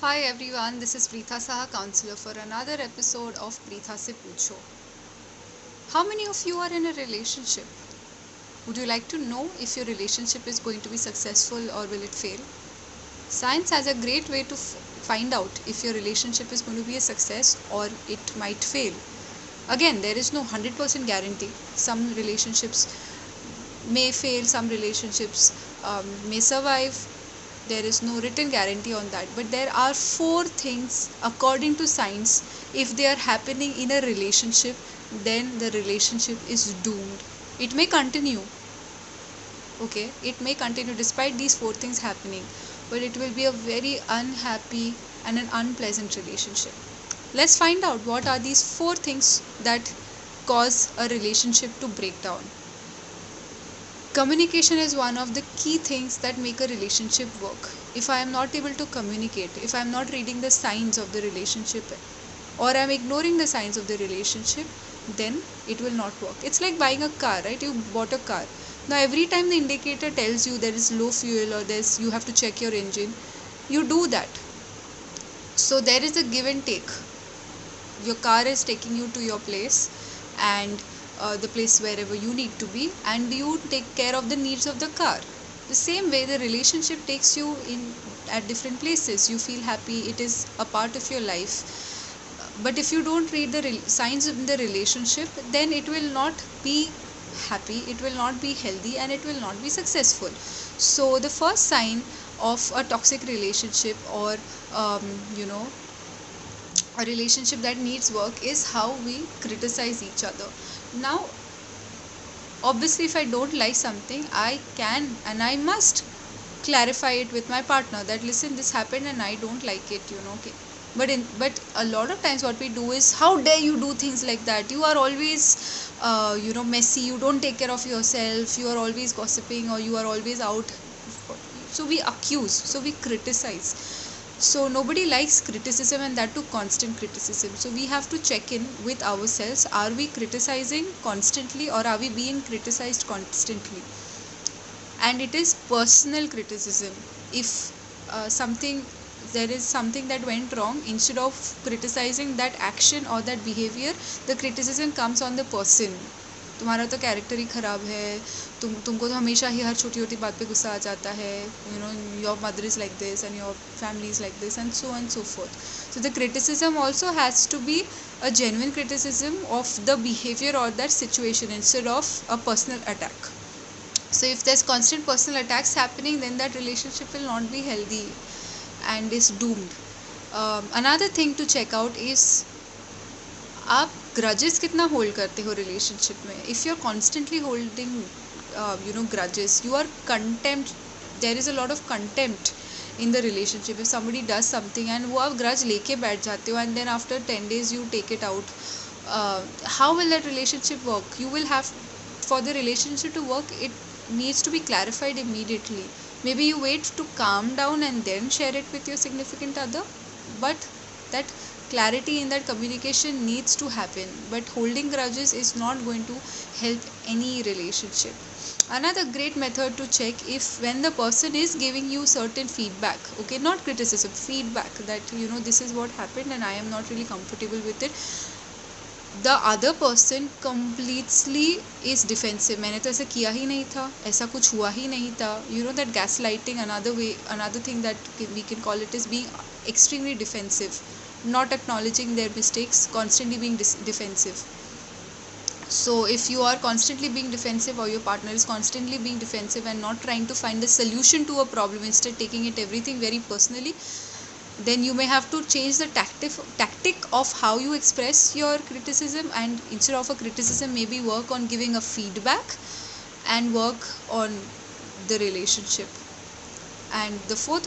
Hi everyone, this is Preetha Saha, counselor for another episode of Preetha Se Pucho. How many of you are in a relationship? Would you like to know if your relationship is going to be successful or will it fail? Science has a great way to find out if your relationship is going to be a success or it might fail. Again, there is no 100% guarantee. Some relationships may fail, some relationships may survive. There is no written guarantee on that, but there are four things according to science. If they are happening in a relationship, then the relationship is doomed. It may continue, okay, it may continue despite these four things happening, but it will be a very unhappy and an unpleasant relationship. Let's find out what are these four things that cause a relationship to break down. Communication is one of the key things that make a relationship work. If I am not able to communicate, if I am not reading the signs of the relationship, or I am ignoring the signs of the relationship, then it will not work. It's like buying a car, right? You bought a car. Now every time the indicator tells you there is low fuel or there's you have to check your engine, you do that. So there is a give and take. Your car is taking you to your place, and the place wherever you need to be, and you take care of the needs of the car. The same way the relationship takes you in at different places. You feel happy, it is a part of your life, but if you don't read the signs in the relationship, then it will not be happy, it will not be healthy, and it will not be successful. So the first sign of a toxic relationship, or um, you know a relationship that needs work, is how we criticize each other. Now, obviously, if I don't like something, I can and I must clarify it with my partner that listen, this happened and I don't like it, okay. But a lot of times what we do is, how dare you do things like that, you are always messy, you don't take care of yourself, you are always gossiping, or you are always out. So we accuse, so we criticize. So nobody likes criticism, and that too constant criticism. So we have to check in with ourselves, are we criticizing constantly, or are we being criticized constantly? And it is personal criticism. If something there is something that went wrong, instead of criticizing that action or that behavior, the criticism comes on the person. तुम्हारा तो character ही ख़राब है, तुमको तो हमेशा ही हर छोटी छोटी बात पे गुस्सा आ जाता है, your mother is like this and your family is like this, and so fourth. So the criticism also has to be a genuine criticism of the behavior or that situation, instead of a personal attack. So if there's constant personal attacks happening, then that relationship will not be healthy and is doomed. Another thing to check out is, आप grudges कितना hold करते हो relationship में. If you're constantly holding grudges, you are contempt, there is a lot of contempt in the relationship. If somebody does something and वो आप grudge लेके बैठ जाते हो, and then after 10 days you take it out, how will that relationship work? You will have, for the relationship to work, it needs to be clarified immediately. Maybe you wait to calm down and then share it with your significant other, but that clarity in that communication needs to happen. But holding grudges is not going to help any relationship. Another great method to check, if when the person is giving you certain feedback, okay, not criticism, feedback, that this is what happened and I am not really comfortable with it, the other person completely is defensive. मैंने तो ऐसा किया ही नहीं था, ऐसा कुछ हुआ ही नहीं था. That gaslighting, another thing that we can call it, is being extremely defensive, not acknowledging their mistakes, constantly being defensive. So if you are constantly being defensive, or your partner is constantly being defensive and not trying to find a solution to a problem, instead taking it everything very personally, then you may have to change the tactic of how you express your criticism, and instead of a criticism, maybe work on giving a feedback and work on the relationship. And the fourth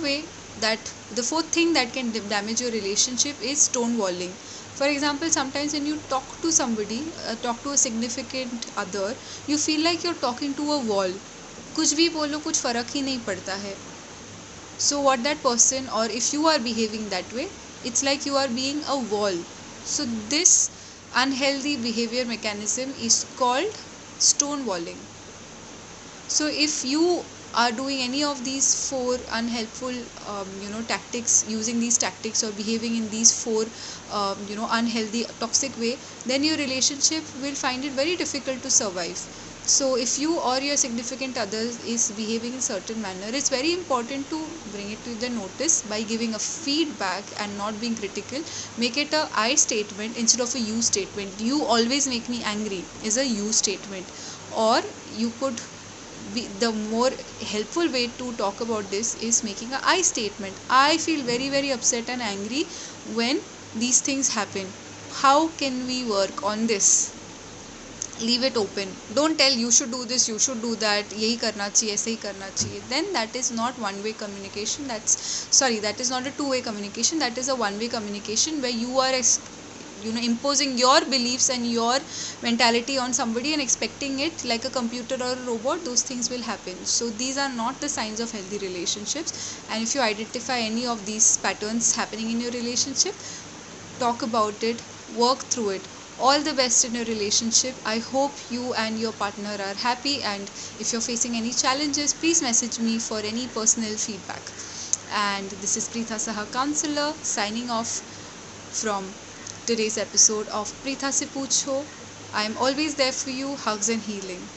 thing that can damage your relationship is stonewalling. For example, sometimes when you talk to somebody, talk to a significant other, you feel like you're talking to a wall. कुछ भी बोलो, कुछ फ़र्क ही नहीं पड़ता है. So what that person, or if you are behaving that way, it's like you are being a wall. So this unhealthy behavior mechanism is called stonewalling. So if you are doing any of these four unhelpful tactics, using these tactics or behaving in these four unhealthy toxic way, then your relationship will find it very difficult to survive. So if you or your significant other is behaving in certain manner, it's very important to bring it to the notice by giving a feedback and not being critical. Make it a I statement instead of a you statement. You always make me angry is a you statement. Or you could be, the more helpful way to talk about this is making a I statement. I feel very very upset and angry when these things happen. How can we work on this? Leave it open. Don't tell you should do this, you should do that, यही करना चाहिए, ऐसे ही करना चाहिए. Then that is not one way communication. That is not a two way communication. That is a one way communication where you are imposing your beliefs and your mentality on somebody and expecting it like a computer or a robot. Those things will happen. So these are not the signs of healthy relationships. And if you identify any of these patterns happening in your relationship, talk about it, work through it. All the best in your relationship. I hope you and your partner are happy, and if you're facing any challenges, please message me for any personal feedback. And this is Preetha Saha, counselor, signing off from today's episode of Preetha Se Poocho. I am always there for you. Hugs and healing.